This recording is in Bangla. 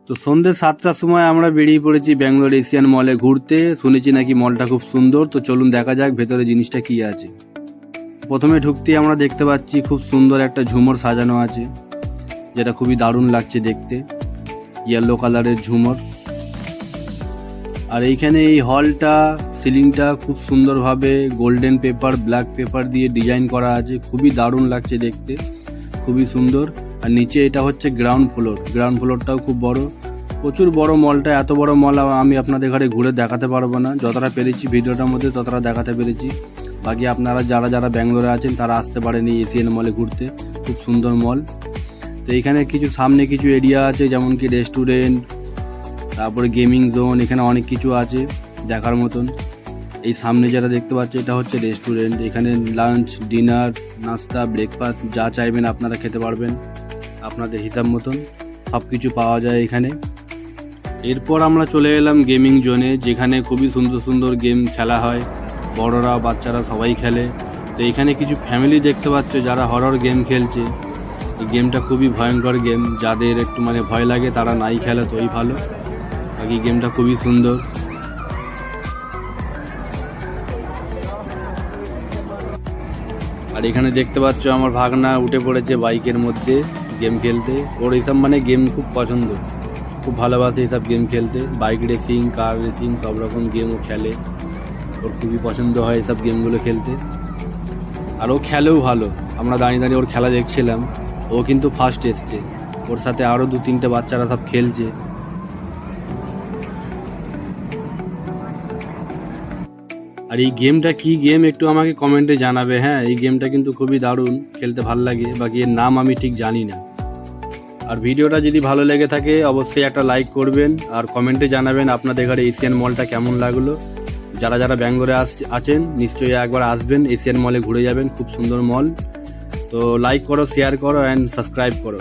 তো সন্ধ্যে 7টার সময় আমরা বেরিয়ে পড়েছি ব্যাঙ্গালোর এশিয়ান মলে ঘুরতে। শুনেছি নাকি মলটা খুব সুন্দর, তো চলুন দেখা যাক ভেতরে জিনিসটা কি আছে। প্রথমে ঢুকতেই আমরা দেখতে পাচ্ছি খুব সুন্দর একটা ঝুমর সাজানো আছে, যেটা খুবই দারুণ লাগছে দেখতে, ইয়েলো কালারের ঝুমর। আর এইখানে এই হলটা সিলিংটা খুব সুন্দরভাবে গোল্ডেন পেপার ব্ল্যাক পেপার দিয়ে ডিজাইন করা আছে, খুবই দারুণ লাগছে দেখতে, খুবই সুন্দর। আর নিচে এটা হচ্ছে গ্রাউন্ড ফ্লোরটাও খুব বড়, প্রচুর বড় মলটা। এত বড় মল আমি আপনাদের ঘরে ঘুরে দেখাতে পারবো না, যতটা পেরেছি ভিডিওটার মধ্যে ততটা দেখাতে পেরেছি। বাকি আপনারা যারা যারা ব্যাঙ্গালোরে আছেন তারা আসতে পারেন এই এশিয়ান মলে ঘুরতে, খুব সুন্দর মল। তো এইখানে কিছু সামনে কিছু এরিয়া আছে, যেমন কি রেস্টুরেন্ট, তারপরে গেমিং জোন, এখানে অনেক কিছু আছে দেখার মতন। এই সামনে যেটা দেখতে পাচ্ছি এটা হচ্ছে রেস্টুরেন্ট, এখানে লাঞ্চ, ডিনার, নাস্তা, ব্রেকফাস্ট যা চাইবেন আপনারা খেতে পারবেন আপনাদের হিসাব মতন, সব কিছু পাওয়া যায় এখানে। এরপর আমরা চলে এলাম গেমিং জোনে, যেখানে খুবই সুন্দর সুন্দর গেম খেলা হয়, বড়রা বাচ্চারা সবাই খেলে। তো এখানে কিছু ফ্যামিলি দেখতে পাচ্ছ যারা হরর গেম খেলছে। এই গেমটা খুবই ভয়ঙ্কর গেম, যাদের একটু ভয় লাগে তারা নাই খেলে তোই ভালো, বাকি গেমটা খুবই সুন্দর। আর এখানে দেখতে পাচ্ছ আমার ভাগনা উঠে পড়েছে বাইকের মধ্যে গেম খেলতে। ওর এইসব গেম খুব পছন্দ, খুব ভালোবাসে এইসব গেম খেলতে, বাইক রেসিং, কার রেসিং, সব রকম গেম ও খেলে। ওর খুবই পছন্দ হয় এইসব গেমগুলো খেলতে, আর ও খেলেও ভালো। আমরা দাঁড়িয়ে দাঁড়িয়ে ওর খেলা দেখছিলাম, ও কিন্তু ফার্স্ট এসছে, ওর সাথে আরও 2-3টে বাচ্চারা সব খেলছে। আর এই গেমটা কি গেম একটু আমাকে কমেন্টে জানাবে। হ্যাঁ, এই গেমটা কিন্তু খুবই দারুণ, খেলতে ভাল লাগে, বাকি এর নাম আমি ঠিক জানি না। আর ভিডিওটা যদি ভালো লেগে থাকে অবশ্যই একটা লাইক করবেন, আর কমেন্টে জানাবেন আপনাদের ঘরে এশিয়ান মলটা কেমন লাগলো। যারা যারা ব্যাঙ্গালোরে আছেন নিশ্চয়ই একবার আসবেন, এশিয়ান মলে ঘুরে যাবেন, খুব সুন্দর মল। তো লাইক করো, শেয়ার করো অ্যান্ড সাবস্ক্রাইব করো।